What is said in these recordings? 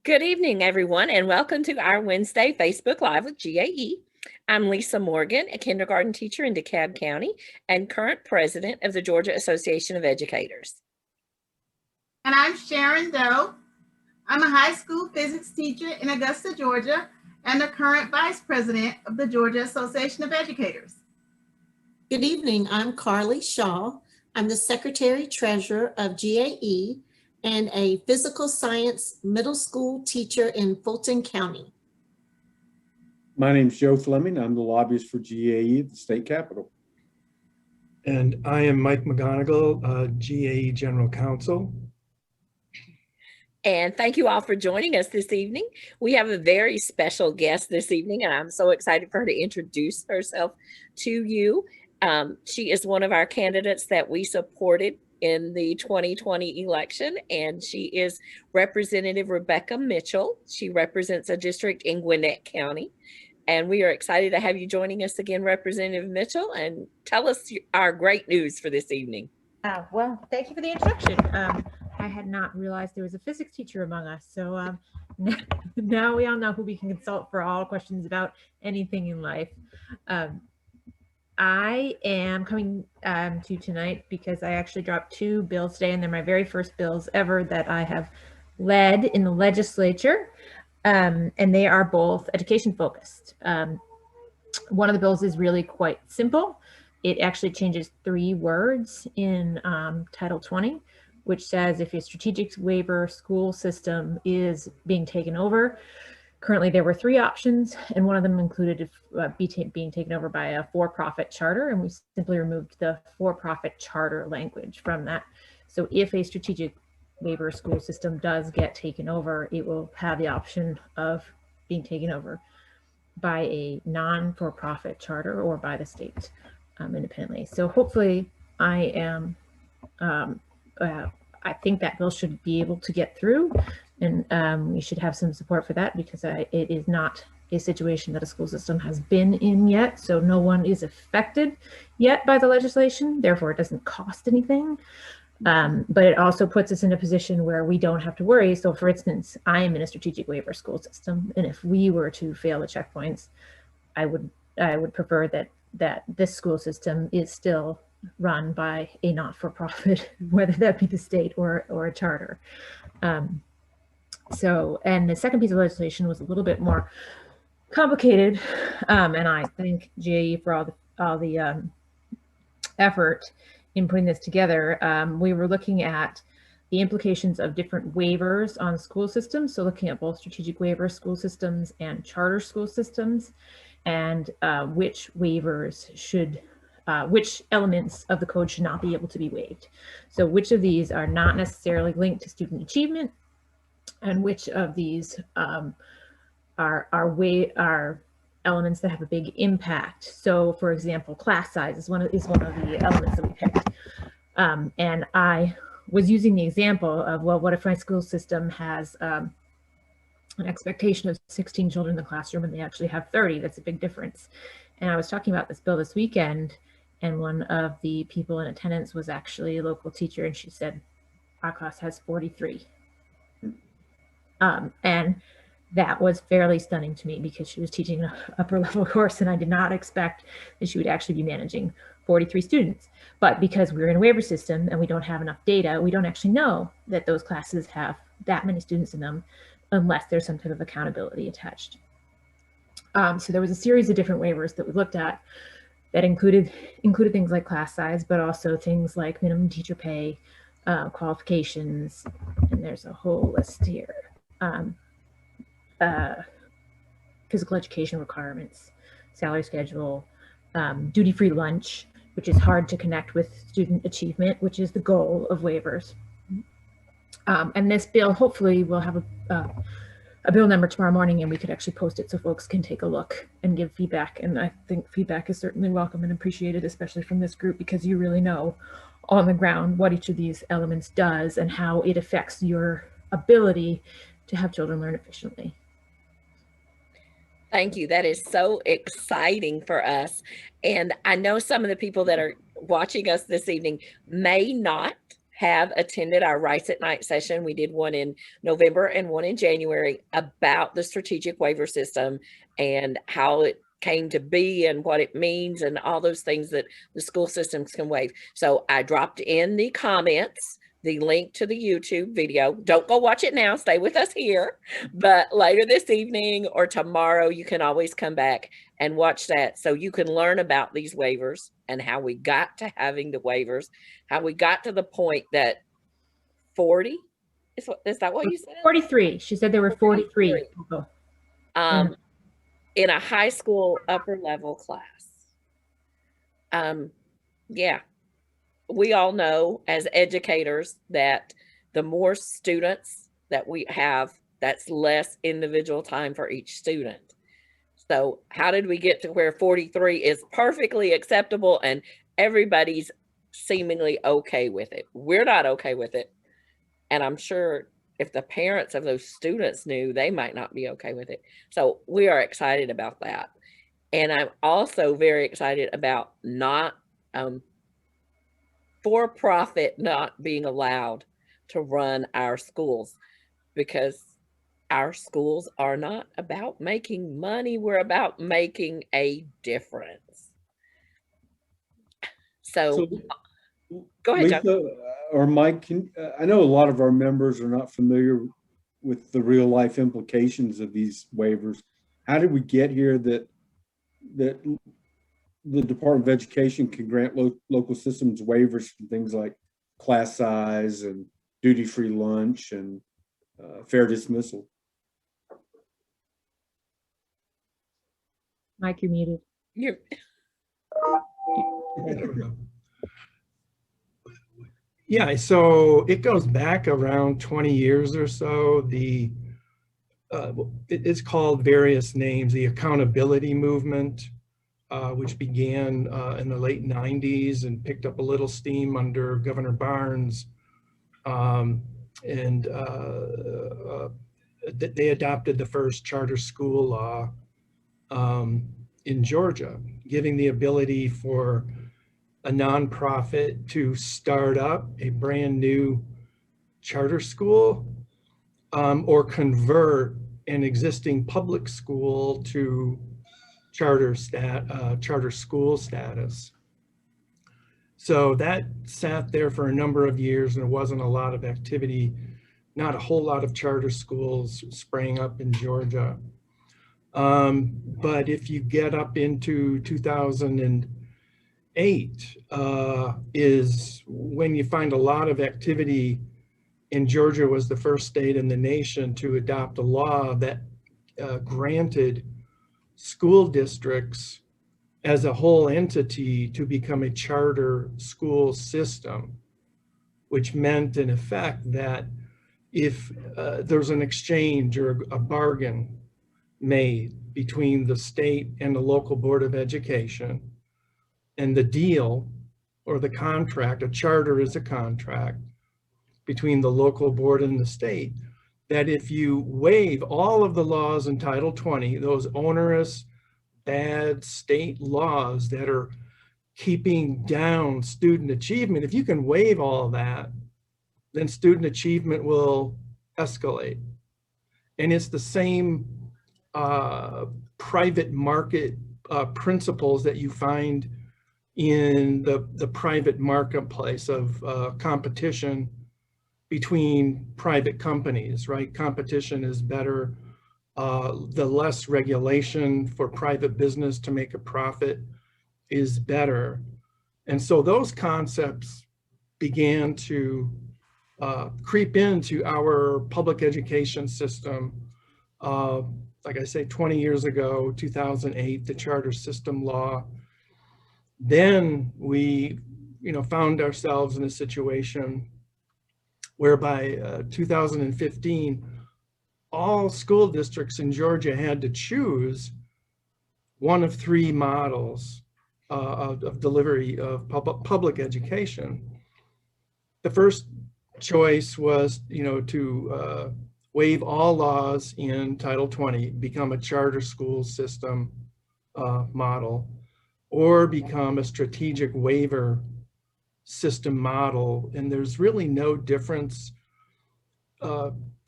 Good evening, everyone, and welcome to our Wednesday Facebook Live with GAE. I'm Lisa Morgan, a kindergarten teacher in DeKalb County and current president of the Georgia Association of Educators. And I'm Sharon Doe. I'm a high school physics teacher in Augusta, Georgia, and the current vice president of the Georgia Association of Educators. Good evening, I'm Carly Shaw. I'm the secretary treasurer of GAE and a physical science middle school teacher in Fulton County. My name's Joe Fleming. I'm the lobbyist for GAE at the state capitol. And I am Mike McGonigal, GAE General Counsel. And thank you all for joining us this evening. We have a very special guest this evening, and I'm so excited for her to introduce herself to you. She is one of our candidates that we supported in the 2020 election, and she is Representative Rebecca Mitchell. She represents a district in Gwinnett County, and we are excited to have you joining us again, Representative Mitchell, and tell us our great news for this evening. Well, thank you for the introduction. I had not realized there was a physics teacher among us, so now we all know who we can consult for all questions about anything in life. I am coming to you tonight because I actually dropped 2 bills today, and they're my very first bills ever that I have led in the legislature, and they are both education focused. One of the bills is really quite simple. It actually changes 3 words in Title 20, which says if a strategic waiver school system is being taken over. Currently, there were 3 options, and one of them included being taken over by a for-profit charter, and we simply removed the for-profit charter language from that. So if a strategic waiver school system does get taken over, it will have the option of being taken over by a non-for-profit charter or by the state independently. So hopefully I think that bill should be able to get through, and we should have some support for that because it is not a situation that a school system has been in yet. So no one is affected yet by the legislation. Therefore, it doesn't cost anything. But it also puts us in a position where we don't have to worry. So for instance, I am in a strategic waiver school system, and if we were to fail the checkpoints, I would prefer that this school system is still run by a not-for-profit, whether that be the state or a charter. And the second piece of legislation was a little bit more complicated, and I thank GAE for all the effort in putting this together. We were looking at the implications of different waivers on school systems, so looking at both strategic waiver school systems and charter school systems, and which waivers should which elements of the code should not be able to be waived. So which of these are not necessarily linked to student achievement, and which of these are elements that have a big impact. So for example, class size is one of the elements that we picked. And I was using the example of, well, what if my school system has an expectation of 16 children in the classroom and they actually have 30? That's a big difference. And I was talking about this bill this weekend, and one of the people in attendance was actually a local teacher, and she said, our class has 43. And that was fairly stunning to me because she was teaching an upper level course, and I did not expect that she would actually be managing 43 students. But because we're in a waiver system and we don't have enough data, we don't actually know that those classes have that many students in them unless there's some type of accountability attached. So there was a series of different waivers that we looked at that included things like class size, but also things like minimum teacher pay, qualifications, and there's a whole list here. Physical education requirements, salary schedule, duty-free lunch, which is hard to connect with student achievement, which is the goal of waivers. And this bill, hopefully we'll have a bill number tomorrow morning, and we could actually post it so folks can take a look and give feedback. And I think feedback is certainly welcome and appreciated, especially from this group, because you really know on the ground what each of these elements does and how it affects your ability to have children learn efficiently. Thank you. That is so exciting for us. And I know some of the people that are watching us this evening may not have attended our Rice at Night session. We did one in November and one in January about the strategic waiver system and how it came to be and what it means and all those things that the school systems can waive. So I dropped in the comments the link to the YouTube video. Don't go watch it now, stay with us here. But later this evening or tomorrow, you can always come back and watch that so you can learn about these waivers and how we got to having the waivers, how we got to the point that 40, is that what you said? 43. She said there were 43 people. In a high school upper level class. Yeah, we all know as educators that the more students that we have, that's less individual time for each student. So how did we get to where 43 is perfectly acceptable and everybody's seemingly okay with it? We're not okay with it. And I'm sure if the parents of those students knew, they might not be okay with it. So we are excited about that. And I'm also very excited about not for profit not being allowed to run our schools, because our schools are not about making money. We're about making a difference. So go ahead, John. Lisa or Mike, I know a lot of our members are not familiar with the real life implications of these waivers. How did we get here that the Department of Education can grant local systems waivers for things like class size and duty-free lunch and fair dismissal? Mike, you're muted. Yeah, so it goes back around 20 years or so. It's called various names, the accountability movement, which began in the late 90s and picked up a little steam under Governor Barnes. They adopted the first charter school law in Georgia, giving the ability for a nonprofit to start up a brand new charter school or convert an existing public school to charter school status. So that sat there for a number of years and there wasn't a lot of activity, not a whole lot of charter schools sprang up in Georgia. But if you get up into 2008 is when you find a lot of activity. And Georgia was the first state in the nation to adopt a law that granted school districts as a whole entity to become a charter school system, which meant in effect that if there's an exchange or a bargain made between the state and the local board of education, and the deal or the contract, a charter is a contract between the local board and the state, that if you waive all of the laws in Title 20, those onerous, bad state laws that are keeping down student achievement, if you can waive all of that, then student achievement will escalate. And it's the same private market principles that you find in the private marketplace of competition between private companies, right? Competition is better. The less regulation for private business to make a profit is better. And so those concepts began to creep into our public education system. Like I say, 20 years ago, 2008, the charter system law. Then we, found ourselves in a situation whereby 2015, all school districts in Georgia had to choose one of three models of delivery of public education. The first choice was, to waive all laws in Title 20, become a charter school system model, or become a strategic waiver system model, and there's really no difference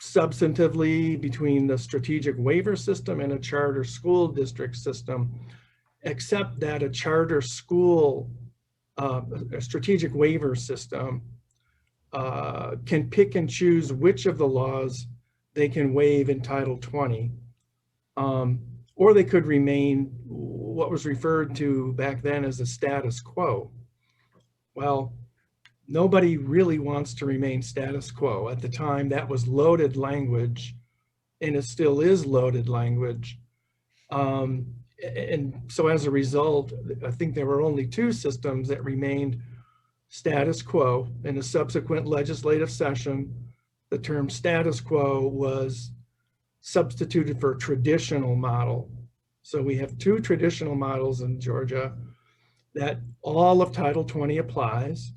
substantively between the strategic waiver system and a charter school district system, except that a charter school, a strategic waiver system can pick and choose which of the laws they can waive in Title 20. Or they could remain what was referred to back then as a status quo. Well, nobody really wants to remain status quo. At the time, that was loaded language, and it still is loaded language. And so as a result, I think there were only two systems that remained status quo. In a subsequent legislative session, the term status quo was substituted for traditional model. So we have two traditional models in Georgia that all of Title 20 applies.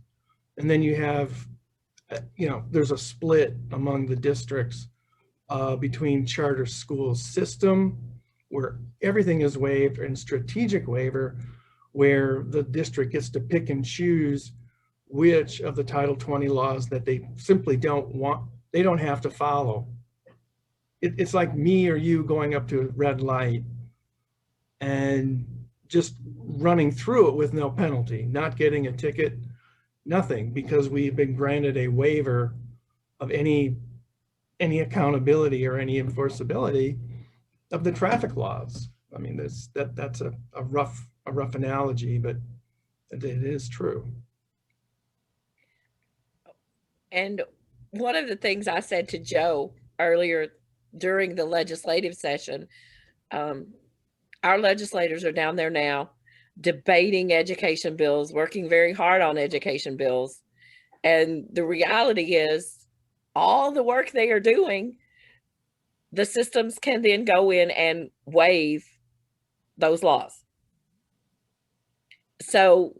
And then you have, there's a split among the districts between charter school system, where everything is waived, and strategic waiver, where the district gets to pick and choose which of the Title 20 laws that they simply don't want, they don't have to follow. It's like me or you going up to a red light and just running through it with no penalty, not getting a ticket, nothing, because we've been granted a waiver of any accountability or any enforceability of the traffic laws. I mean, that's a rough analogy, but it is true. And one of the things I said to Joe earlier during the legislative session, our legislators are down there now debating education bills, working very hard on education bills. And the reality is all the work they are doing, the systems can then go in and waive those laws. So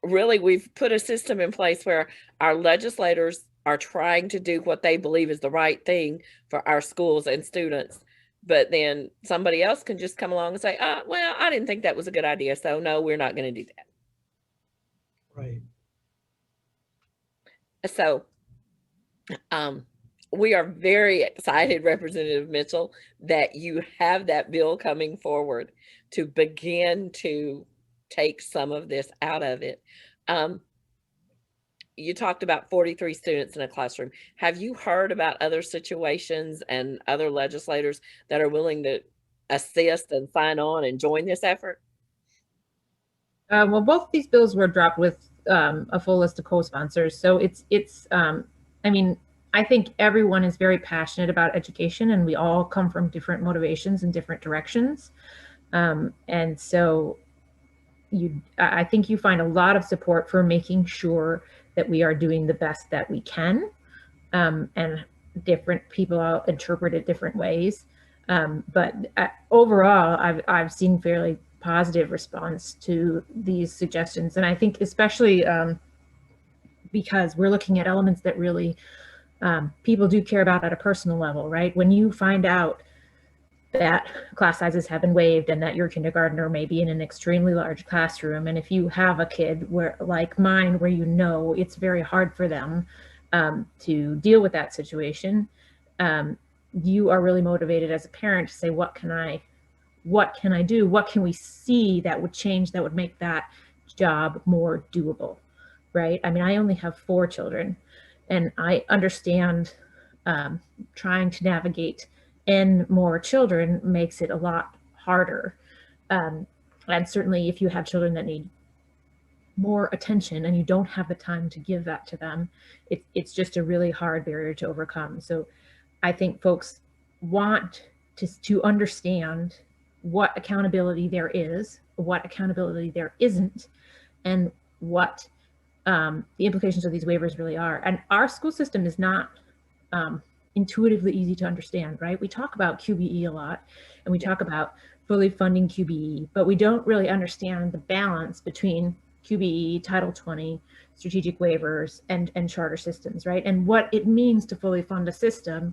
really, we've put a system in place where our legislators are trying to do what they believe is the right thing for our schools and students. But then somebody else can just come along and say, well, I didn't think that was a good idea, so no, we're not going to do that. Right. So we are very excited, Representative Mitchell, that you have that bill coming forward to begin to take some of this out of it. You talked about 43 students in a classroom. Have you heard about other situations and other legislators that are willing to assist and sign on and join this effort? Well, both of these bills were dropped with a full list of co-sponsors. So I mean, I think everyone is very passionate about education, and we all come from different motivations and different directions. And so I think you find a lot of support for making sure that we are doing the best that we can, and different people interpret it different ways. But overall, I've seen fairly positive response to these suggestions. And I think especially because we're looking at elements that really people do care about at a personal level, right? When you find out that class sizes have been waived and that your kindergartner may be in an extremely large classroom, and if you have a kid where, like mine, where it's very hard for them to deal with that situation, you are really motivated as a parent to say, what can I do? What can we see that would change, that would make that job more doable, right? I mean, I only have 4 children, and I understand trying to navigate and more children makes it a lot harder. And certainly if you have children that need more attention and you don't have the time to give that to them, it's just a really hard barrier to overcome. So I think folks want to understand what accountability there is, what accountability there isn't, and what the implications of these waivers really are. And our school system is not intuitively easy to understand, right? We talk about QBE a lot, and we talk about fully funding QBE, but we don't really understand the balance between QBE, Title 20, strategic waivers, and charter systems, right? And what it means to fully fund a system,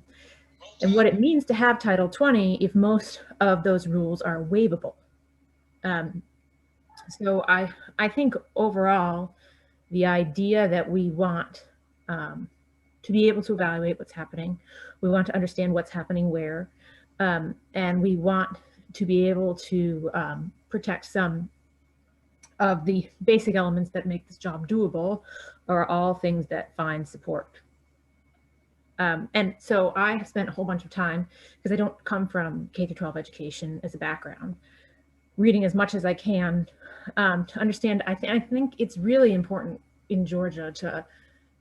and what it means to have Title 20 if most of those rules are waivable. So I think overall, the idea that we want to be able to evaluate what's happening. We want to understand what's happening where, and we want to be able to protect some of the basic elements that make this job doable are all things that find support. And so I have spent a whole bunch of time, because I don't come from K-12 education as a background, reading as much as I can to understand. I think it's really important in Georgia to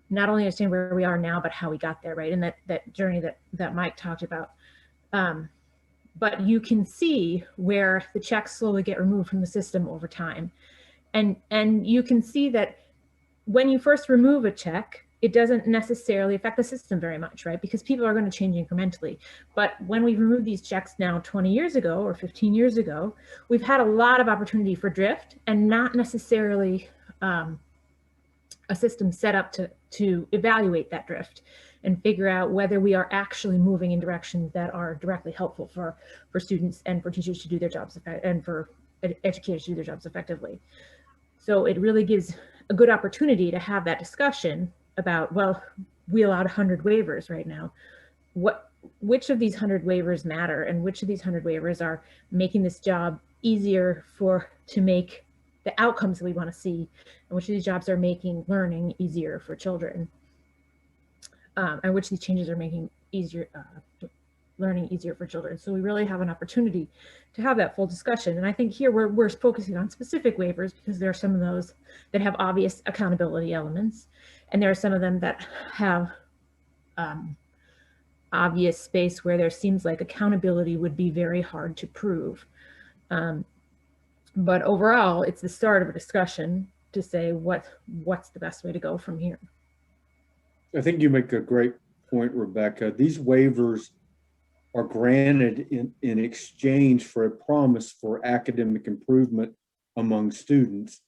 not only understand where we are now, but how we got there, right? And that journey that Mike talked about. But you can see where the checks slowly get removed from the system over time. And you can see that when you first remove a check, it doesn't necessarily affect the system very much, right? Because people are going to change incrementally. But when we remove these checks now 20 years ago or 15 years ago, we've had a lot of opportunity for drift and not necessarily a system set up to evaluate that drift and figure out whether we are actually moving in directions that are directly helpful for students and for teachers to do their jobs and for educators to do their jobs effectively. So it really gives a good opportunity to have that discussion about, well, we allowed 100 waivers right now. Which of these 100 waivers matter, and which of these 100 waivers are making this job easier to make the outcomes that we want to see, and which of these jobs are making learning easier for children, and which of these changes are making learning easier for children. So we really have an opportunity to have that full discussion. And I think here we're focusing on specific waivers because there are some of those that have obvious accountability elements, and there are some of them that have obvious space where there seems like accountability would be very hard to prove. But overall, it's the start of a discussion to say what's the best way to go from here. I think you make a great point, Rebecca. These waivers are granted in exchange for a promise for academic improvement among students.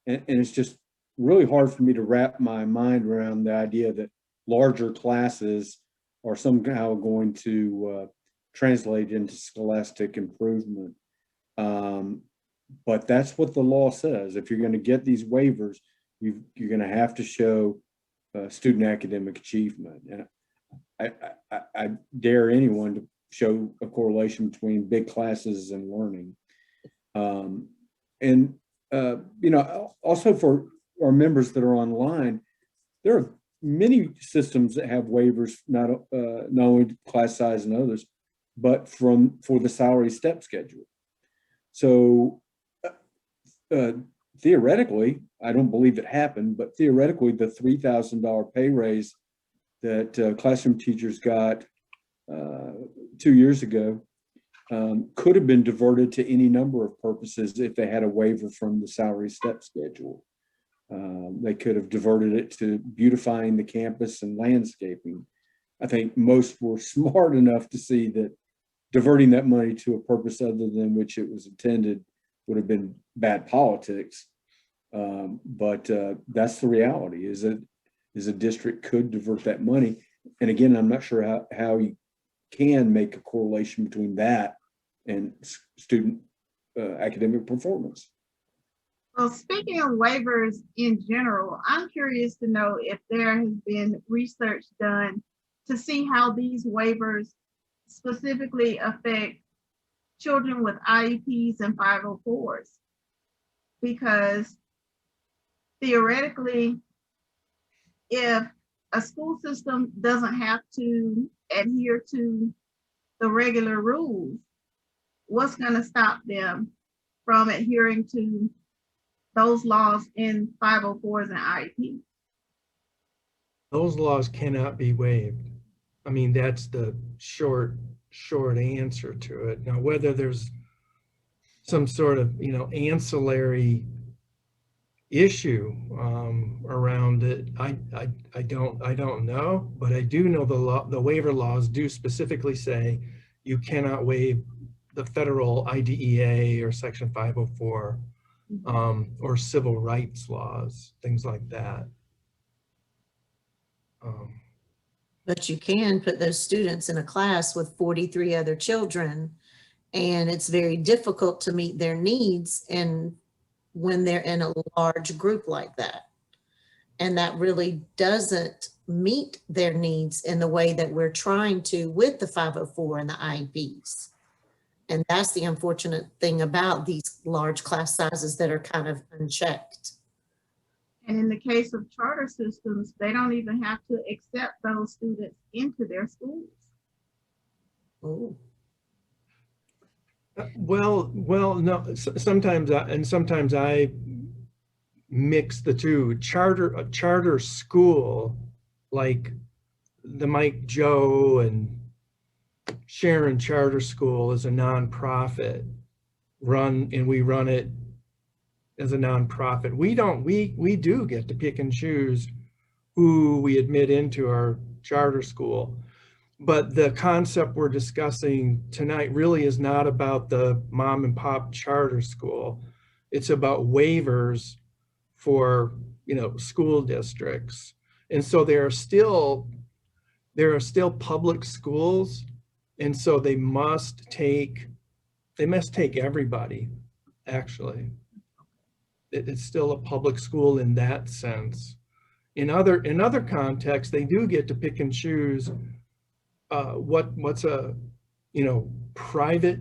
And it's just really hard for me to wrap my mind around the idea that larger classes are somehow going to translate into scholastic improvement. But that's what the law says. If you're going to get these waivers, you're going to have to show student academic achievement. And I dare anyone to show a correlation between big classes and learning. Also for our members that are online, there are many systems that have waivers, not only class size and others, but for the salary step schedule. So theoretically, I don't believe it happened, but theoretically, the $3,000 pay raise that classroom teachers got 2 years ago could have been diverted to any number of purposes if they had a waiver from the salary step schedule. They could have diverted it to beautifying the campus and landscaping. I think most were smart enough to see that diverting that money to a purpose other than which it was intended would have been bad politics. But that's the reality, is that a district could divert that money. And again, I'm not sure how you can make a correlation between that and student academic performance. Well, speaking of waivers in general, I'm curious to know if there has been research done to see how these waivers specifically affect children with IEPs and 504s. Because theoretically, if a school system doesn't have to adhere to the regular rules, what's going to stop them from adhering to those laws in 504s and IEPs? Those laws cannot be waived. I mean, that's the short answer to it. Now, whether there's some sort of, ancillary issue around it, I don't know, but I do know the waiver laws do specifically say you cannot waive the federal IDEA or Section 504 or civil rights laws, things like that. But you can put those students in a class with 43 other children, and it's very difficult to meet their needs and when they're in a large group like that. And that really doesn't meet their needs in the way that we're trying to with the 504 and the IEPs. And that's the unfortunate thing about these large class sizes that are kind of unchecked. And in the case of charter systems, they don't even have to accept those students into their schools. Oh, Well, no, sometimes, sometimes I mix the two. A charter school, like the Mike Joe and Sharon Charter School is a nonprofit and we run it as a nonprofit. We do get to pick and choose who we admit into our charter school. But the concept we're discussing tonight really is not about the mom and pop charter school. It's about waivers for, school districts. And so there are still public schools. And so they must take everybody, actually. It's still a public school in that sense. In other contexts, they do get to pick and choose what's a private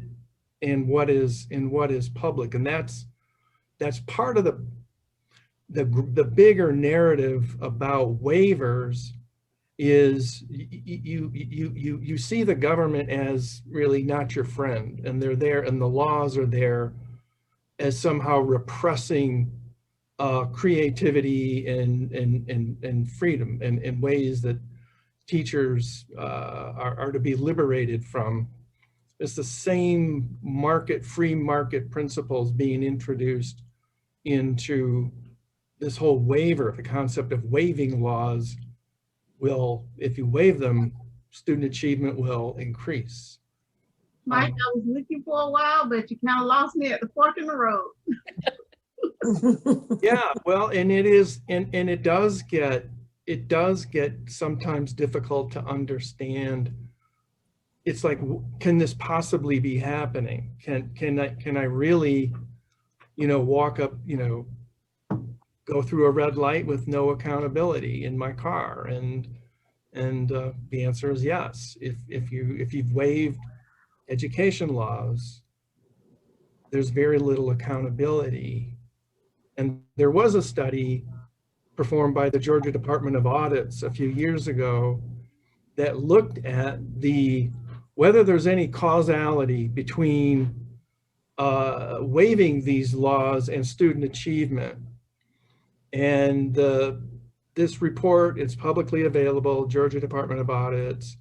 and what is public, and that's part of the bigger narrative about waivers is you see the government as really not your friend, and they're there, and the laws are there as somehow repressing creativity and freedom in ways that teachers are to be liberated from. It's the same free market principles being introduced into this whole waiver. The concept of waiving laws if you waive them, student achievement will increase. Mike, I was with you for a while, but you kind of lost me at the fork in the road. Yeah, well, and it does get sometimes difficult to understand. It's like, can this possibly be happening? Can I really, walk up, go through a red light with no accountability in my car? And the answer is yes. If you've waived education laws, there's very little accountability. And there was a study performed by the Georgia Department of Audits a few years ago that looked at whether there's any causality between waiving these laws and student achievement. And this report is publicly available, Georgia Department of Audits.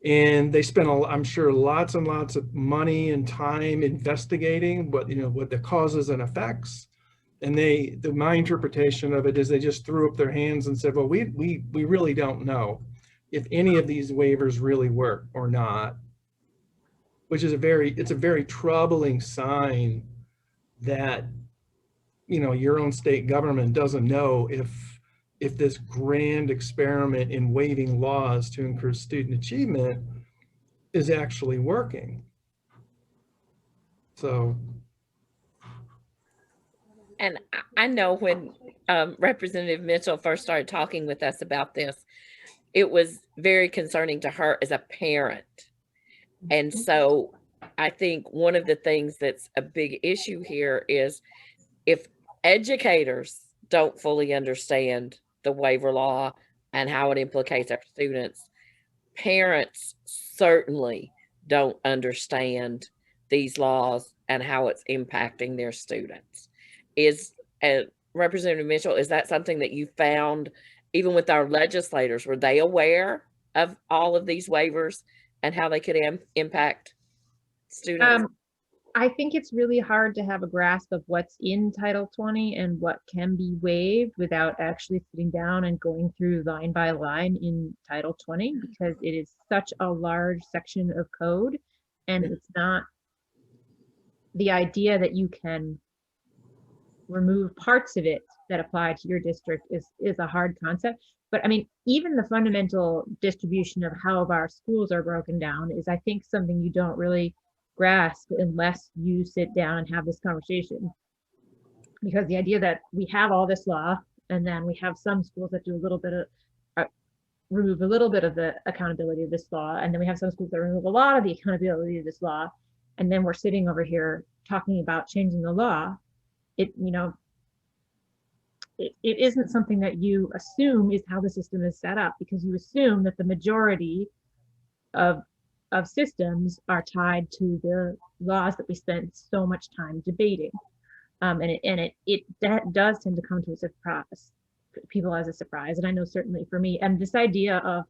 And they spent, I'm sure, lots and lots of money and time investigating what the causes and effects. And my interpretation of it is they just threw up their hands and said, well, we really don't know if any of these waivers really work or not, which is it's a very troubling sign that, your own state government doesn't know if this grand experiment in waiving laws to increase student achievement is actually working. So. And I know when Representative Mitchell first started talking with us about this, it was very concerning to her as a parent. And so I think one of the things that's a big issue here is if educators don't fully understand the waiver law and how it implicates our students, parents certainly don't understand these laws and how it's impacting their students. Representative Mitchell, is that something that you found even with our legislators? Were they aware of all of these waivers and how they could impact students? I think it's really hard to have a grasp of what's in Title 20 and what can be waived without actually sitting down and going through line by line in Title 20, because it is such a large section of code, and it's not the idea that you can remove parts of it that apply to your district is a hard concept. But I mean, even the fundamental distribution of how our schools are broken down is, I think, something you don't really grasp unless you sit down and have this conversation. Because the idea that we have all this law And then we have some schools that do a little bit of, remove a little bit of the accountability of this law. And then we have some schools that remove a lot of the accountability of this law. And then we're sitting over here talking about changing the law. It, you know, it isn't something that you assume is how the system is set up, because you assume that the majority of systems are tied to the laws that we spend so much time debating. And that does tend to come to a surprise, people as a surprise. And I know certainly for me, and this idea of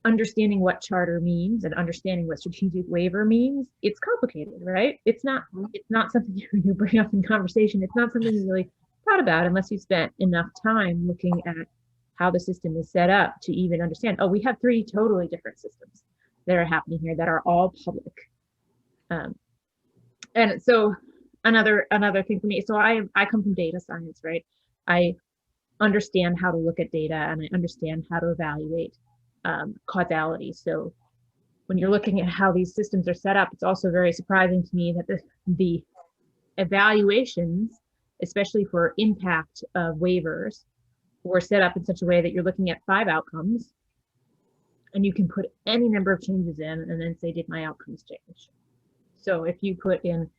understanding what charter means and understanding what strategic waiver means, it's complicated, right? It's not something you bring up in conversation. It's not something you really thought about unless you spent enough time looking at how the system is set up to even understand, oh, we have 3 totally different systems that are happening here that are all public. And so another thing for me, so I come from data science, right? I understand how to look at data and I understand how to evaluate causality. So when you're looking at how these systems are set up, it's also very surprising to me that the evaluations, especially for impact of waivers, were set up in such a way that you're looking at 5 outcomes and you can put any number of changes in and then say, did my outcomes change? So if you put in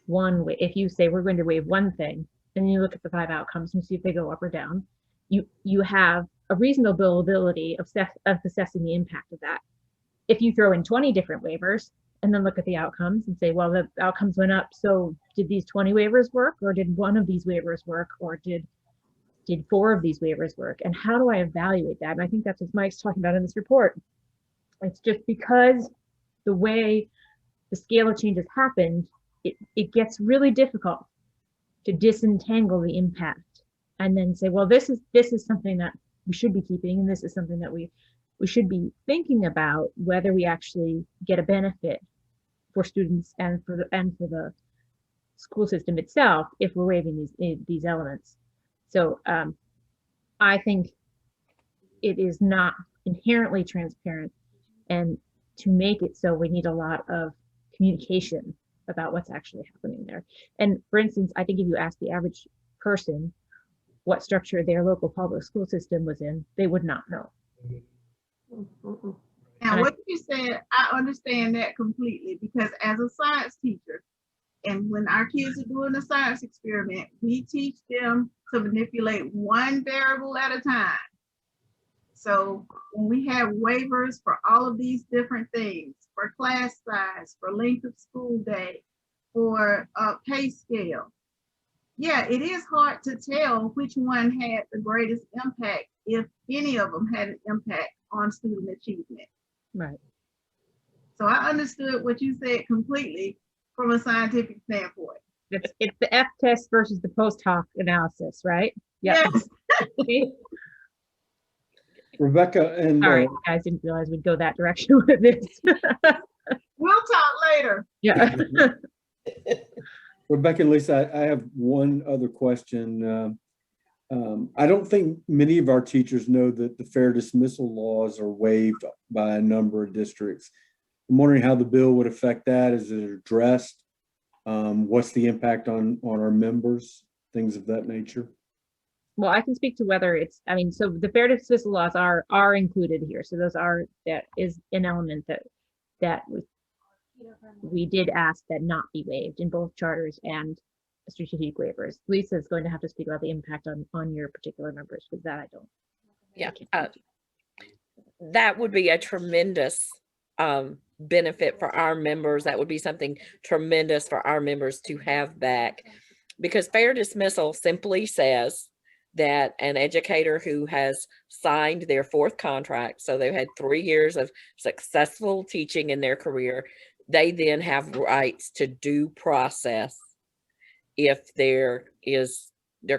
if you say we're going to waive one thing, and you look at the 5 outcomes and see if they go up or down, you have a reasonable ability of assessing the impact of that. If you throw in 20 different waivers and then look at the outcomes and say, well, the outcomes went up, so did these 20 waivers work, or did one of these waivers work, or did 4 of these waivers work? And how do I evaluate that? And I think that's what Mike's talking about in this report. It's just because the way the scale of changes happened, it gets really difficult to disentangle the impact and then say, well, this is something that we should be keeping, and this is something that we should be thinking about whether we actually get a benefit for students and for the school system itself if we're waiving these elements. So I think it is not inherently transparent, and to make it so, we need a lot of communication about what's actually happening there. And for instance, I think if you ask the average person what structure their local public school system was in, they would not know. Now, what you said, I understand that completely, because as a science teacher, and when our kids are doing a science experiment, we teach them to manipulate one variable at a time. So when we have waivers for all of these different things, for class size, for length of school day, for pay scale, yeah, it is hard to tell which one had the greatest impact, if any of them had an impact on student achievement. Right. So I understood what you said completely from a scientific standpoint. It's the F test versus the post hoc analysis, right? Yes. Rebecca and All right, guys, didn't realize we'd go that direction with this. We'll talk later. Yeah. Rebecca and Lisa, I have one other question. I don't think many of our teachers know that the fair dismissal laws are waived by a number of districts. I'm wondering how the bill would affect that. Is it addressed? What's the impact on our members? Things of that nature. Well, I can speak to whether it's, I mean, so the fair dismissal laws are included here. So that is an element that we did ask that not be waived in both charters and strategic waivers. Lisa is going to have to speak about the impact on your particular members, because that I don't. Yeah, that would be a tremendous benefit for our members. That would be something tremendous for our members to have back, because fair dismissal simply says that an educator who has signed their 4th contract, so they've had 3 years of successful teaching in their career, they then have rights to due process if their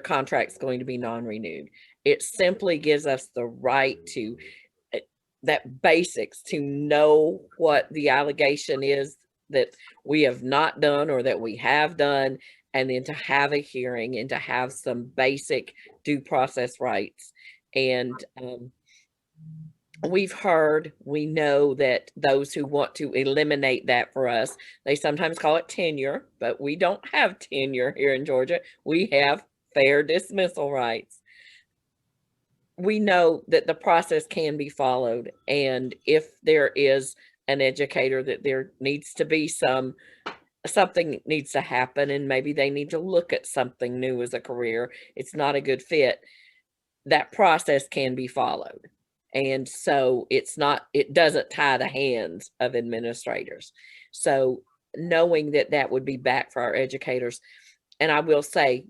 contract's going to be non-renewed. It simply gives us the right to that basics, to know what the allegation is that we have not done or that we have done, and then to have a hearing and to have some basic due process rights. And we know that those who want to eliminate that for us, they sometimes call it tenure, but we don't have tenure here in Georgia. We have fair dismissal rights. we know that the process can be followed. And if there is an educator that there needs to be something needs to happen and maybe they need to look at something new as a career, it's not a good fit, that process can be followed. And so it doesn't tie the hands of administrators. So knowing that that would be back for our educators. And I will say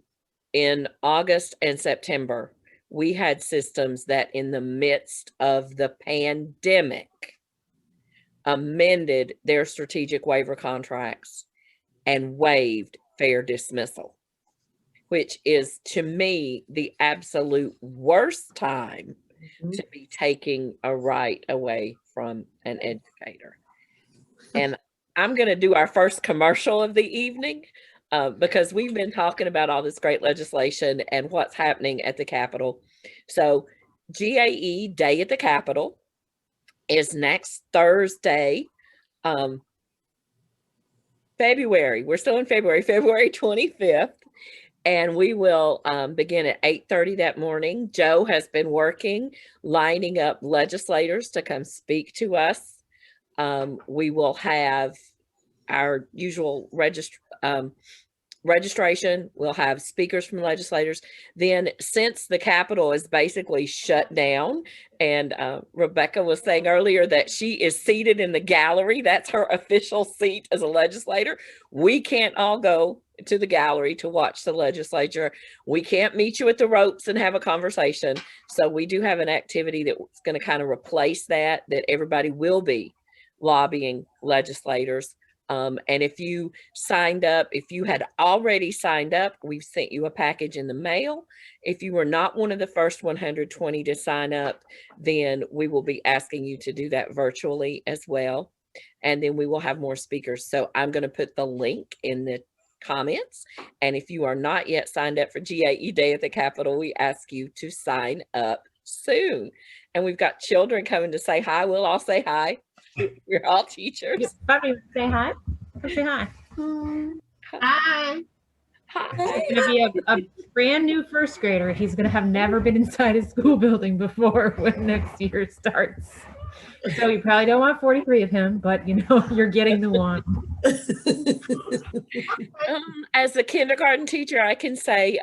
in August and September, we had systems that in the midst of the pandemic amended their strategic waiver contracts and waived fair dismissal, which is to me the absolute worst time to be taking a right away from an educator. And I'm going to do our first commercial of the evening because we've been talking about all this great legislation and what's happening at the Capitol. So GAE Day at the Capitol is next Thursday, February. We're still in February, February 25th. And we will begin at 8:30 that morning. Joe has been working, lining up legislators to come speak to us. We will have our usual registration. We'll have speakers from legislators. Then, since the Capitol is basically shut down, and Rebecca was saying earlier that she is seated in the gallery, that's her official seat as a legislator. We can't all go to the gallery to watch the legislature. We can't meet you at the ropes and have a conversation. So we do have an activity that's going to kind of replace that everybody will be lobbying legislators. And if you signed up, if you had already signed up, we've sent you a package in the mail. If you were not one of the first 120 to sign up, then we will be asking you to do that virtually as well. And then we will have more speakers. So I'm going to put the link in the comments. And if you are not yet signed up for GAE Day at the Capitol, we ask you to sign up soon. And we've got children coming to say hi. We'll all say hi. We're all teachers. Bobby, say hi. Say hi. Hi. Hi. He's going to be a brand new first grader. He's going to have never been inside a school building before when next year starts. So you probably don't want 43 of him, but you're getting the one. As a kindergarten teacher, I can say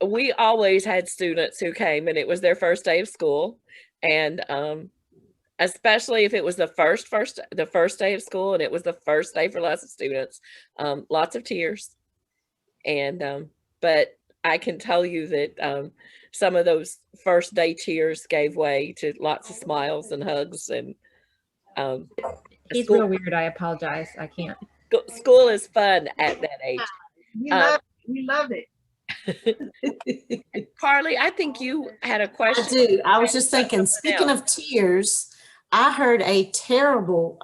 we always had students who came and it was their first day of school. And especially if it was the first day of school and it was the first day for lots of students, lots of tears. And but I can tell you that some of those first day tears gave way to lots of smiles and hugs. And he's real weird. I apologize. I can't. School is fun at that age. We love it. Carly, I think you had a question. I do. I was just thinking, speaking of tears, I heard a terrible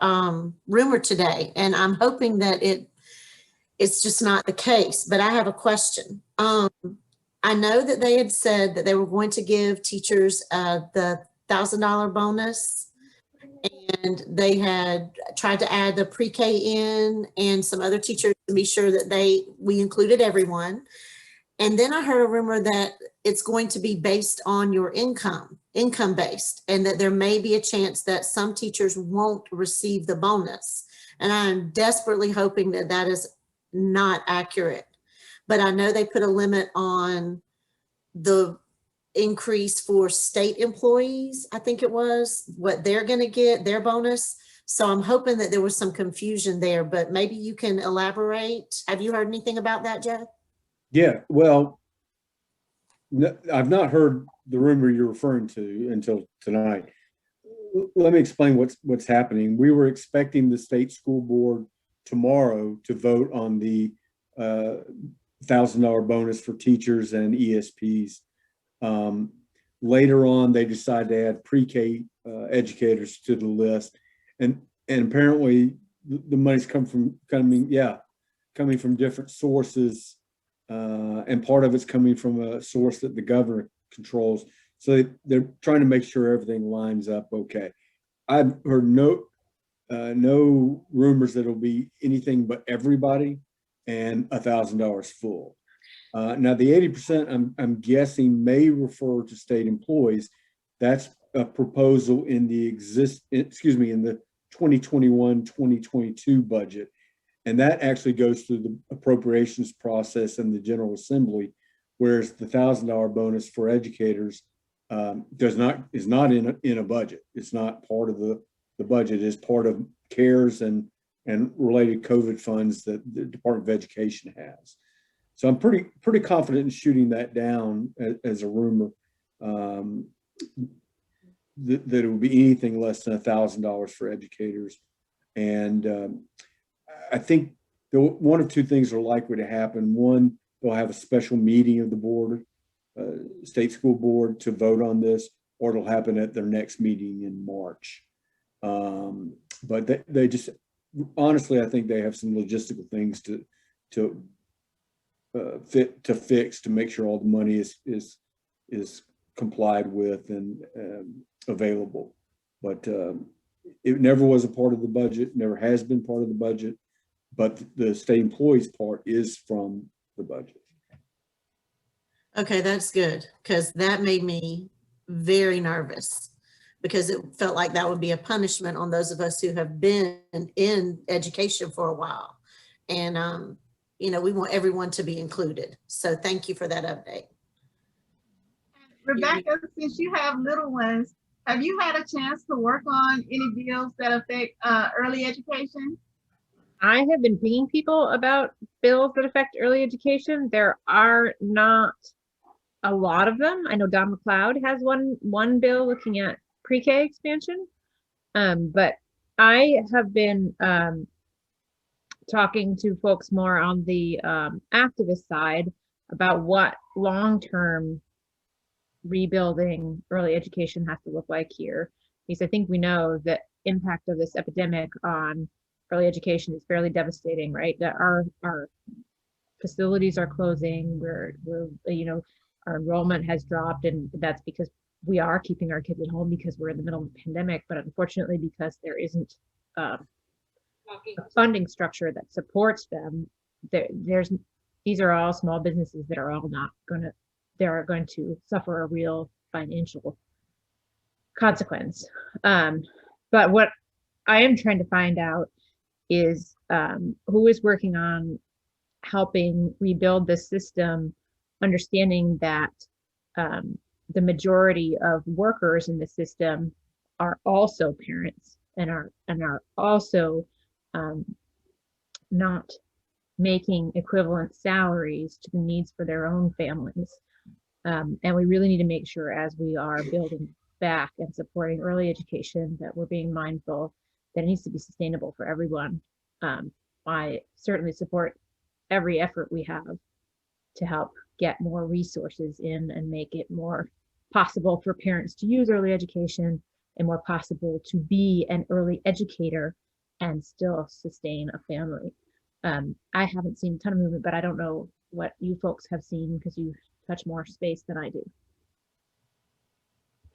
rumor today, and I'm hoping that it's just not the case, but I have a question. I know that they had said that they were going to give teachers the $1,000 bonus, and they had tried to add the pre-K in and some other teachers to be sure that we included everyone. And then I heard a rumor that it's going to be based on your income based, and that there may be a chance that some teachers won't receive the bonus. And I'm desperately hoping that that is not accurate. But I know they put a limit on the increase for state employees. I think it was what they're going to get, their bonus. So I'm hoping that there was some confusion there, but maybe you can elaborate. Have you heard anything about that, Jeff? Yeah, well, I've not heard the rumor you're referring to until tonight. Let me explain what's happening. We were expecting the state school board tomorrow to vote on the $1,000 bonus for teachers and ESPs. Later on, they decided to add pre-K educators to the list, and apparently the money's coming from different sources, and part of it's coming from a source that the governor controls. So they're trying to make sure everything lines up okay. I've heard no rumors that it'll be anything but everybody and $1,000 full. Now the 80% I'm guessing may refer to state employees. That's a proposal in the in the 2021-2022 budget. And that actually goes through the appropriations process in the General Assembly, whereas the $1,000 bonus for educators is not in a budget. It's not part of the budget. It's part of CARES and related COVID funds that the Department of Education has. So I'm pretty confident in shooting that down as a rumor, that it would be anything less than $1,000 for educators. And I think one of two things are likely to happen. One, they'll have a special meeting of the board, state school board, to vote on this, or it'll happen at their next meeting in March. But they just, honestly, I think they have some logistical things to fix to make sure all the money is complied with and available. But it never was a part of the budget, never has been part of the budget, but the state employees part is from the budget. Okay, that's good, because that made me very nervous, because it felt like that would be a punishment on those of us who have been in education for a while. And, you know, we want everyone to be included. So thank you for that update. Rebecca, since you have little ones, have you had a chance to work on any bills that affect early education? I have been pinging people about bills that affect early education. There are not a lot of them. I know Don McLeod has one bill looking at pre-K expansion. But I have been talking to folks more on the activist side about what long-term rebuilding early education has to look like here. Because I think we know the impact of this epidemic on early education is fairly devastating, right? That our facilities are closing, we're you know, our enrollment has dropped, and that's because we are keeping our kids at home because we're in the middle of the pandemic, but unfortunately because there isn't a funding structure that supports them, these are all small businesses that are all going to suffer a real financial consequence. But what I am trying to find out is who is working on helping rebuild the system, understanding that the majority of workers in the system are also parents and are also not making equivalent salaries to the needs for their own families. And we really need to make sure, as we are building back and supporting early education, that we're being mindful that it needs to be sustainable for everyone. I certainly support every effort we have to help get more resources in and make it more possible for parents to use early education and more possible to be an early educator and still sustain a family. I haven't seen a ton of movement, but I don't know what you folks have seen because you touch more space than I do.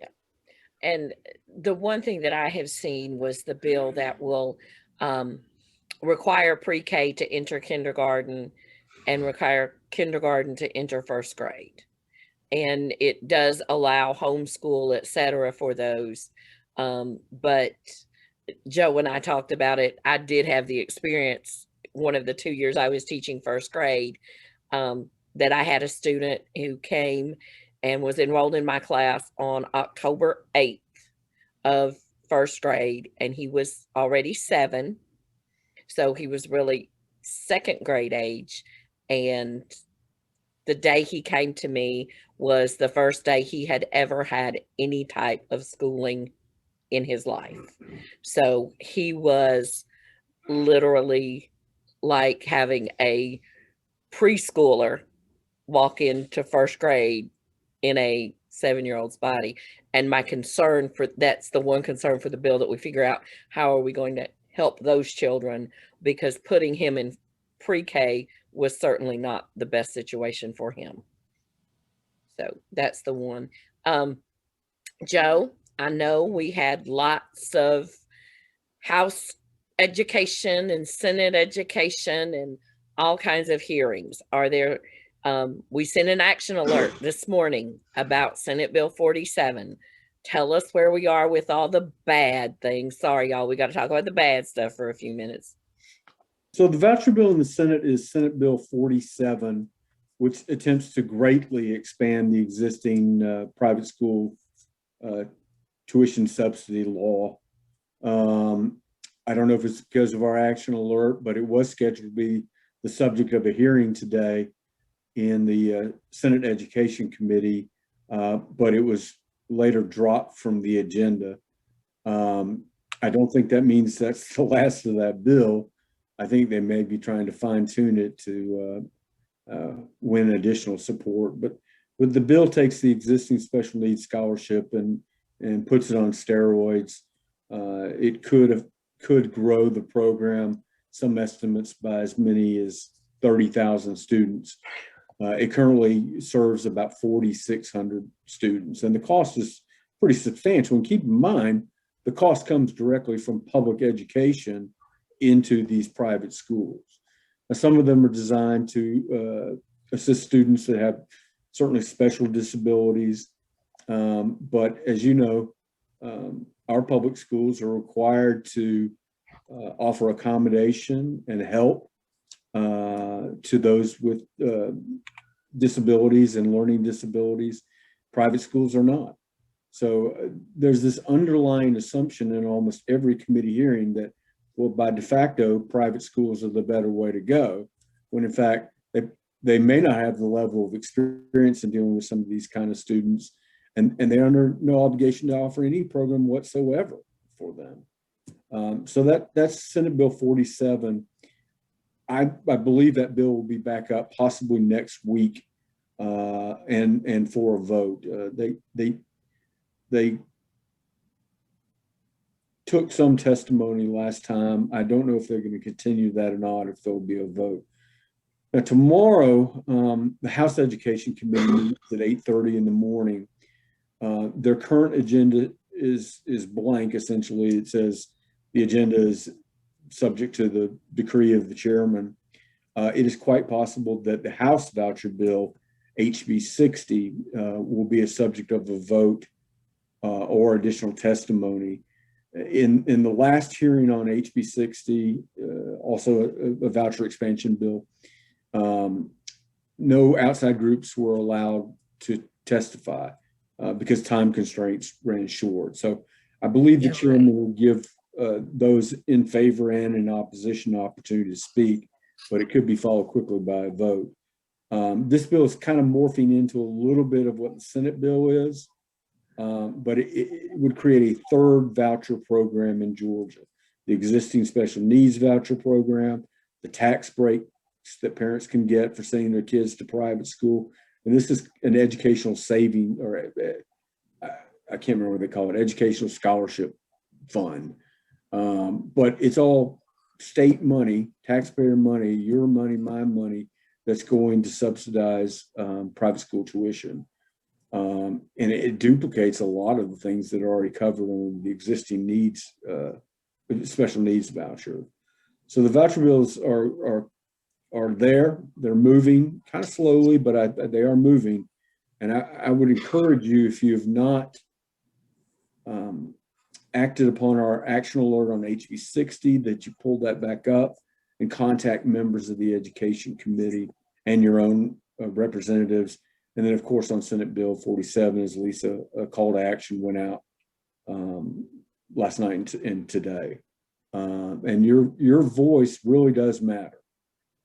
Yeah. And the one thing that I have seen was the bill that will require pre-K to enter kindergarten and require kindergarten to enter first grade. And it does allow homeschool, et cetera, for those. But Joe and I talked about it. I did have the experience one of the 2 years I was teaching first grade, that I had a student who came and was enrolled in my class on October 8th of first grade, and he was already 7. So he was really second grade age. And the day he came to me was the first day he had ever had any type of schooling in his life. So he was literally like having a preschooler walk into first grade in a 7-year-old's body. And my concern that's the one concern for the bill, that we figure out how are we going to help those children, because putting him in pre-K was certainly not the best situation for him. So that's the one. Joe, I know we had lots of House education and Senate education and all kinds of hearings. Are there We sent an action alert this morning about Senate Bill 47. Tell us where we are with all the bad things. Sorry, y'all, we got to talk about the bad stuff for a few minutes. So the voucher bill in the Senate is Senate Bill 47, which attempts to greatly expand the existing private school tuition subsidy law. I don't know if it's because of our action alert, but it was scheduled to be the subject of a hearing today in the Senate Education Committee, but it was later dropped from the agenda. I don't think that means that's the last of that bill. I think they may be trying to fine tune it to win additional support, but the bill takes the existing special needs scholarship and puts it on steroids. It could grow the program, some estimates by as many as 30,000 students. It currently serves about 4,600 students, and the cost is pretty substantial. And keep in mind, the cost comes directly from public education into these private schools. Now, some of them are designed to assist students that have certainly special disabilities, but as you know, our public schools are required to offer accommodation and help to those with disabilities and learning disabilities. Private schools are not. So there's this underlying assumption in almost every committee hearing that, well, by de facto, private schools are the better way to go, when in fact, they may not have the level of experience in dealing with some of these kind of students, and they're under no obligation to offer any program whatsoever for them. So that's Senate Bill 47. I believe that bill will be back up possibly next week, and for a vote. They took some testimony last time. I don't know if they're going to continue that or not, if there'll be a vote. Now, tomorrow, the House Education Committee meets at 8:30 in the morning. Their current agenda is blank, essentially. It says the agenda is subject to the decree of the chairman. It is quite possible that the House voucher bill, HB 60, will be a subject of a vote or additional testimony. In the last hearing on HB 60, also a voucher expansion bill, no outside groups were allowed to testify because time constraints ran short. So I believe the chairman will give those in favor and in opposition opportunity to speak, but it could be followed quickly by a vote. This bill is kind of morphing into a little bit of what the Senate bill is, but it would create a third voucher program in Georgia. The existing special needs voucher program, the tax breaks that parents can get for sending their kids to private school. And this is an educational saving, or I can't remember what they call it, educational scholarship fund. But it's all state money, taxpayer money, your money, my money, that's going to subsidize private school tuition. And it duplicates a lot of the things that are already covered on the existing needs, special needs voucher. So the voucher bills are there. They're moving kind of slowly, but they are moving. And I would encourage you, if you have not acted upon our action alert on HB 60, that you pull that back up and contact members of the Education Committee and your own representatives. And then, of course, on Senate Bill 47, as Lisa, a call to action went out last night and today. And your voice really does matter.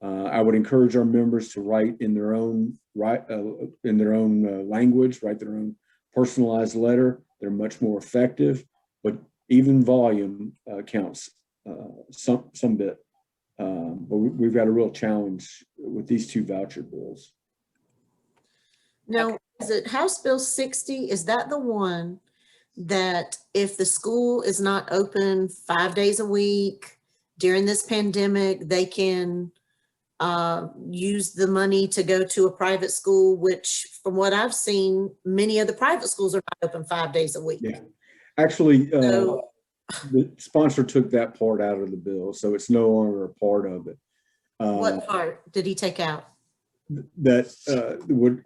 I would encourage our members to write in their own language, write their own personalized letter. They're much more effective, but even volume counts some bit. But we've got a real challenge with these two voucher bills. Now, is it House Bill 60? Is that the one that if the school is not open 5 days a week during this pandemic, they can use the money to go to a private school, which from what I've seen, many of the private schools are not open 5 days a week. Yeah, actually, the sponsor took that part out of the bill, so it's no longer a part of it. What part did he take out? that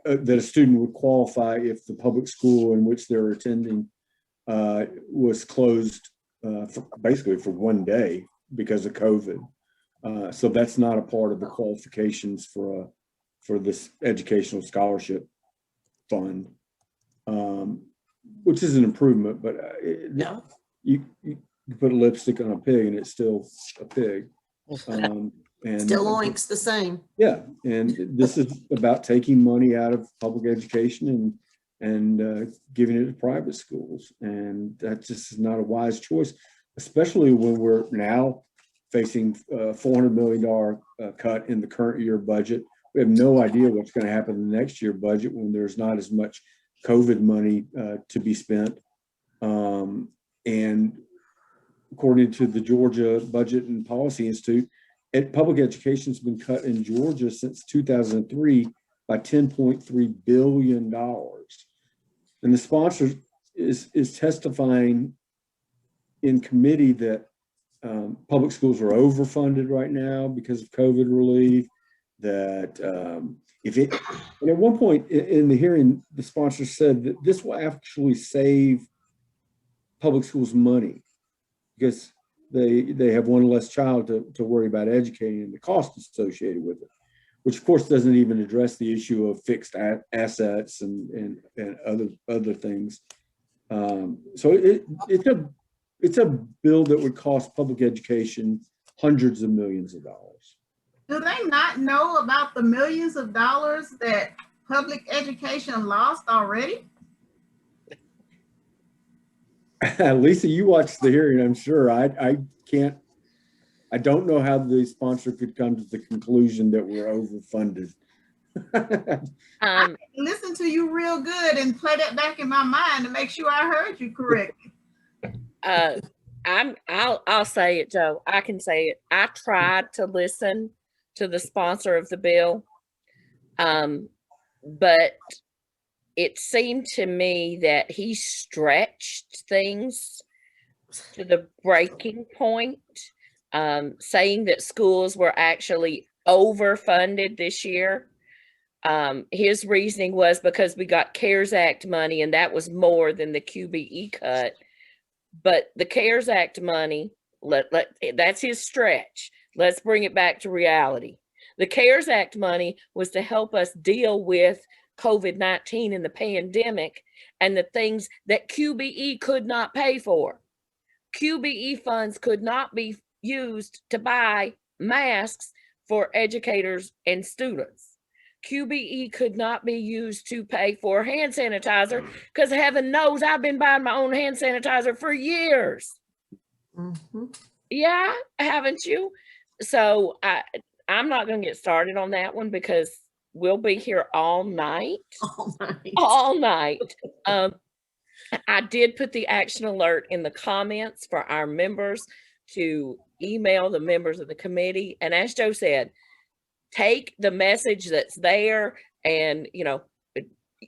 a student would qualify if the public school in which they're attending was closed basically for one day because of COVID. So that's not a part of the qualifications for this educational scholarship fund, which is an improvement, but you put lipstick on a pig and it's still a pig. And Still oinks the same. Yeah, and this is about taking money out of public education and giving it to private schools, and that just is not a wise choice, especially when we're now facing a $400 million cut in the current year budget. We have no idea what's going to happen in the next year budget when there's not as much COVID money to be spent. And according to the Georgia Budget and Policy Institute, public education has been cut in Georgia since 2003 by $10.3 billion. And the sponsor is testifying in committee that public schools are overfunded right now because of COVID relief. That and at one point in the hearing, the sponsor said that this will actually save public schools money because they have one less child to worry about educating and the cost associated with it, which of course doesn't even address the issue of fixed assets and other things. So it's a bill that would cost public education hundreds of millions of dollars. Do they not know about the millions of dollars that public education lost already? Lisa, you watched the hearing, I'm sure. I don't know how the sponsor could come to the conclusion that we're overfunded. I listen to you real good and play that back in my mind to make sure I heard you correctly. I'll say it, Joe. I can say it. I tried to listen to the sponsor of the bill, but it seemed to me that he stretched things to the breaking point, saying that schools were actually overfunded this year. His reasoning was because we got CARES Act money and that was more than the QBE cut. But the CARES Act money, that's his stretch. Let's bring it back to reality. The CARES Act money was to help us deal with COVID-19 and the pandemic and the things that QBE could not pay for. QBE funds could not be used to buy masks for educators and students. QBE could not be used to pay for hand sanitizer because heaven knows I've been buying my own hand sanitizer for years. Mm-hmm. Yeah, haven't you? So I'm not going to get started on that one because we'll be here all night. All night. I did put the action alert in the comments for our members to email the members of the committee. And as Joe said, take the message that's there and,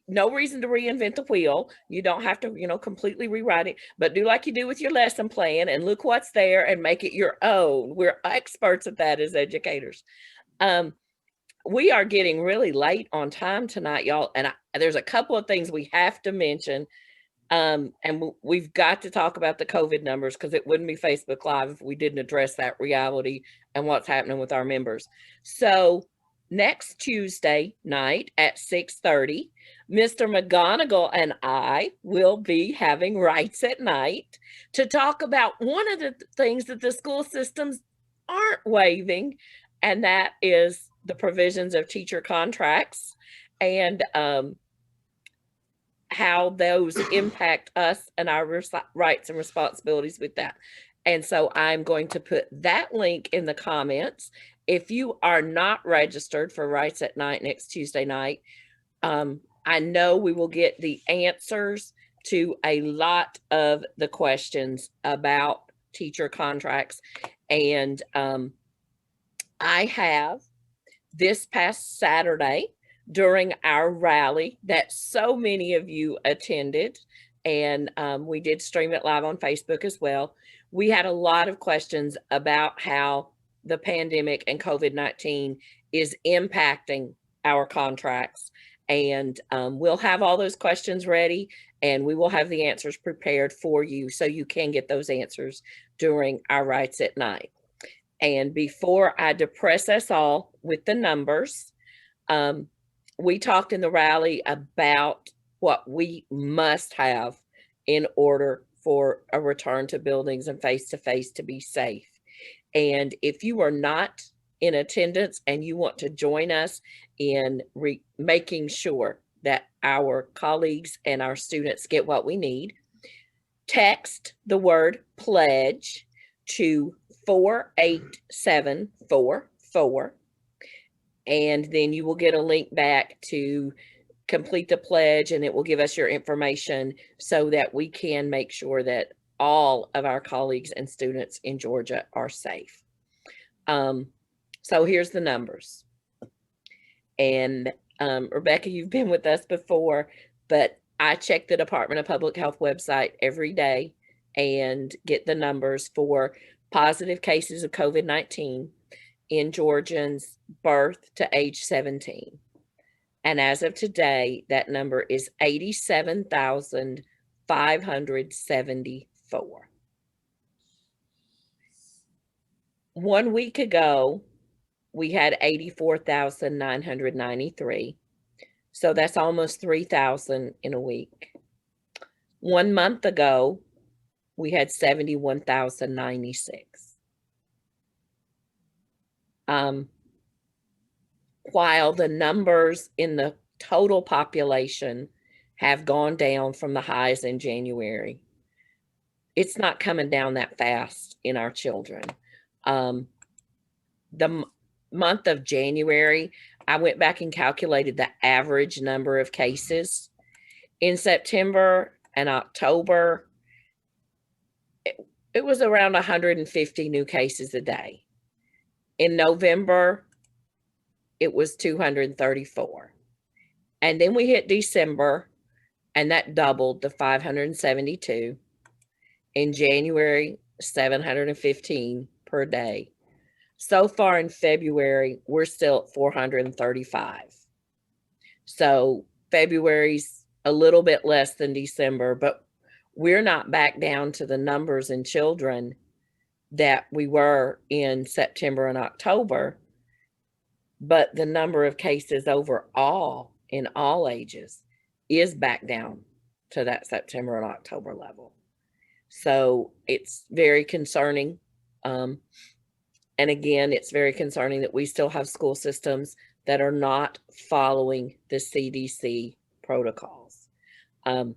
no reason to reinvent the wheel. You don't have to, completely rewrite it, but do like you do with your lesson plan and look what's there and make it your own. We're experts at that as educators. We are getting really late on time tonight, y'all. And there's a couple of things we have to mention. And we've got to talk about the COVID numbers because it wouldn't be Facebook Live if we didn't address that reality and what's happening with our members. So next Tuesday night at 6:30, Mr. McGonigal and I will be having Rights at Night to talk about one of the things that the school systems aren't waiving, and that is the provisions of teacher contracts and how those impact us and our rights and responsibilities with that. And so I'm going to put that link in the comments. If you are not registered for Rights at Night next Tuesday night, I know we will get the answers to a lot of the questions about teacher contracts. And I have this past Saturday during our rally that so many of you attended, and we did stream it live on Facebook as well. We had a lot of questions about how the pandemic and COVID-19 is impacting our contracts. And we'll have all those questions ready, and we will have the answers prepared for you so you can get those answers during our Rights at Night. And before I depress us all with the numbers, we talked in the rally about what we must have in order for a return to buildings and face-to-face to be safe. And if you are not in attendance and you want to join us in making sure that our colleagues and our students get what we need, text the word pledge to 48744, and then you will get a link back to complete the pledge, and it will give us your information so that we can make sure that all of our colleagues and students in Georgia are safe. So here's the numbers. And Rebecca, you've been with us before, but I check the Department of Public Health website every day and get the numbers for positive cases of COVID-19 in Georgians birth to age 17. And as of today, that number is 87,574. 1 week ago, we had 84,993. So that's almost 3,000 in a week. 1 month ago, we had 71,096. While the numbers in the total population have gone down from the highs in January, it's not coming down that fast in our children. The month of January, I went back and calculated the average number of cases. In September and October, it was around 150 new cases a day. In November, it was 234. And then we hit December, and that doubled to 572. In January, 715 per day. So far in February, we're still at 435. So February's a little bit less than December, but we're not back down to the numbers in children that we were in September and October. But the number of cases overall in all ages is back down to that September and October level. So it's very concerning. And again, it's very concerning that we still have school systems that are not following the CDC protocols. And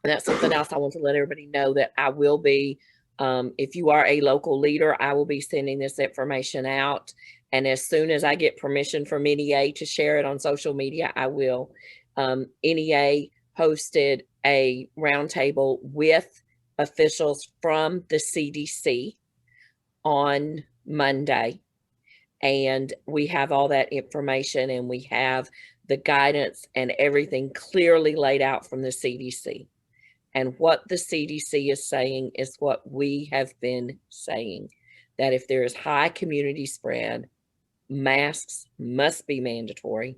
that's something else I want to let everybody know, that I will be, if you are a local leader, I will be sending this information out. And as soon as I get permission from NEA to share it on social media, I will. NEA hosted a roundtable with officials from the CDC on Monday. And we have all that information, and we have the guidance and everything clearly laid out from the CDC. And what the CDC is saying is what we have been saying, that if there is high community spread, masks must be mandatory.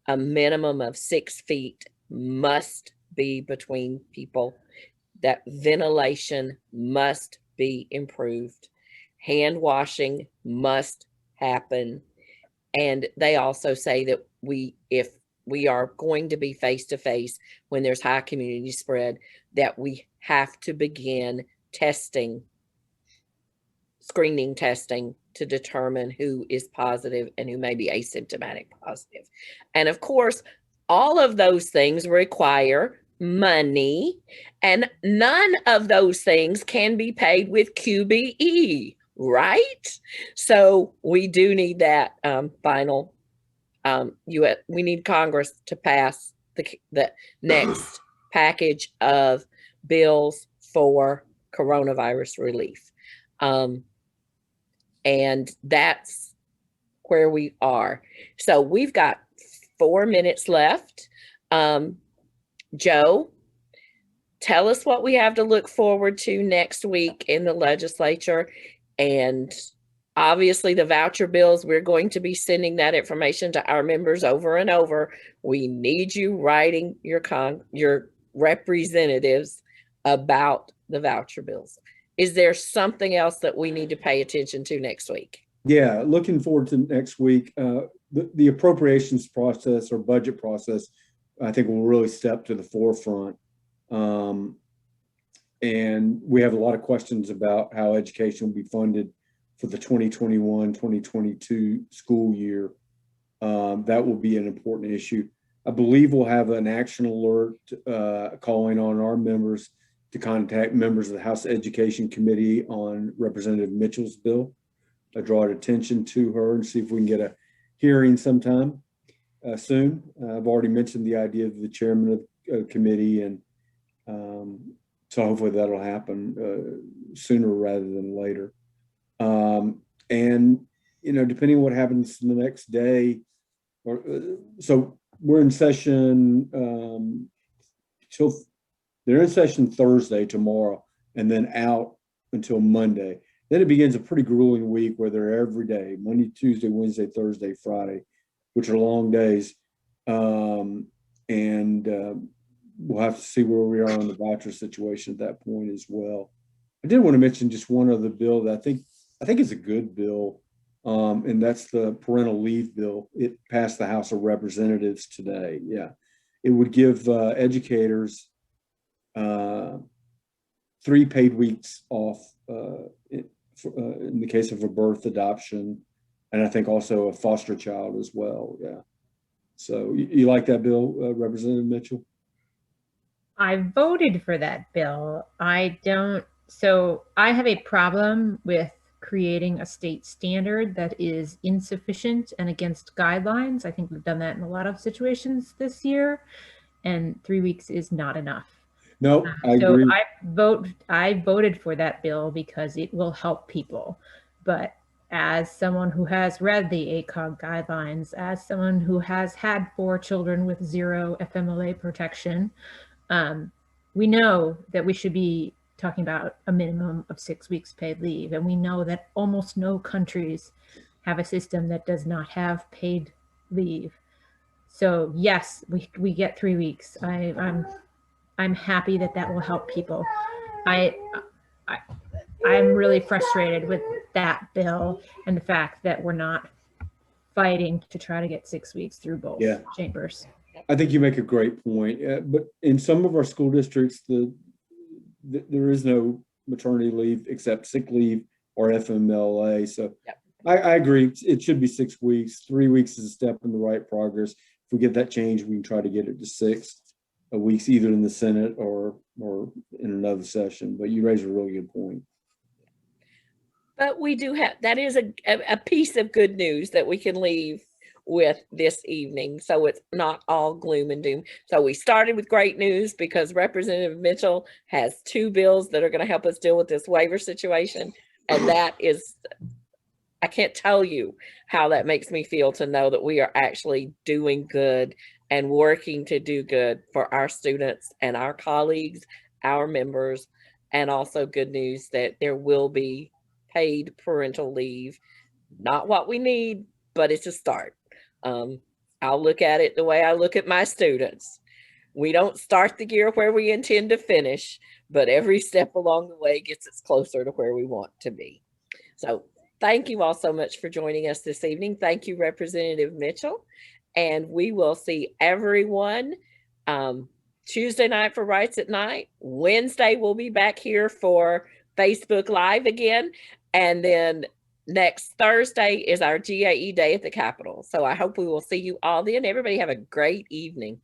A minimum of 6 feet must be between people. That ventilation must be improved. Hand washing must happen. And they also say that if we are going to be face-to-face when there's high community spread, that we have to begin testing, screening testing, to determine who is positive and who may be asymptomatic positive. And of course, all of those things require money, and none of those things can be paid with QBE, right? So we do need that final, we need Congress to pass the next package of bills for coronavirus relief. And that's where we are. So we've got 4 minutes left. Joe, tell us what we have to look forward to next week in the legislature, and Obviously, the voucher bills, we're going to be sending that information to our members over and over. We need you writing your representatives about the voucher bills. Is there something else that we need to pay attention to next week? Yeah, looking forward to next week. The appropriations process or budget process, I think, will really step to the forefront. And we have a lot of questions about how education will be funded for the 2021-2022 school year. That will be an important issue. I believe we'll have an action alert calling on our members to contact members of the House Education Committee on Representative Mitchell's bill. I draw attention to her and see if we can get a hearing sometime soon. I've already mentioned the idea of the chairman of the committee, and so hopefully that'll happen sooner rather than later. And, you know, depending on what happens the next day, or so we're in session till they're in session Thursday tomorrow, and then out until Monday. Then it begins a pretty grueling week where they're every day, Monday, Tuesday, Wednesday, Thursday, Friday, which are long days. We'll have to see where we are on the voucher situation at that point as well. I did want to mention just one other bill that I think is a good bill, and that's the parental leave bill. It passed the House of Representatives today. Yeah, it would give educators 3 paid weeks off in the case of a birth, adoption, and I think also a foster child as well. Yeah. So you like that bill, Representative Mitchell? I voted for that bill. So I have a problem with creating a state standard that is insufficient and against guidelines. I think we've done that in a lot of situations this year, and 3 weeks is not enough. No, I agree. I voted for that bill because it will help people. But as someone who has read the ACOG guidelines, as someone who has had 4 children with 0 FMLA protection, we know that we should be talking about a minimum of 6 weeks paid leave. And we know that almost no countries have a system that does not have paid leave. So yes, we get 3 weeks. I'm happy that will help people. I'm really frustrated with that bill and the fact that we're not fighting to try to get 6 weeks through both chambers. I think you make a great point, but in some of our school districts, there is no maternity leave except sick leave or FMLA. So I agree. It should be 6 weeks. 3 weeks is a step in the right progress. If we get that change, we can try to get it to 6 weeks, either in the Senate or in another session. But you raise a really good point. But we do have, that is a piece of good news that we can leave with this evening. So it's not all gloom and doom. So we started with great news because Representative Mitchell has 2 bills that are going to help us deal with this waiver situation. And that is, I can't tell you how that makes me feel to know that we are actually doing good and working to do good for our students and our colleagues, our members, and also good news that there will be paid parental leave. Not what we need, but it's a start. I'll look at it the way I look at my students. We don't start the year where we intend to finish, but every step along the way gets us closer to where we want to be. So thank you all so much for joining us this evening. Thank you, Representative Mitchell. And we will see everyone Tuesday night for Rights at Night. Wednesday, we'll be back here for Facebook Live again. And then next Thursday is our GAE Day at the Capitol. So I hope we will see you all then. Everybody have a great evening.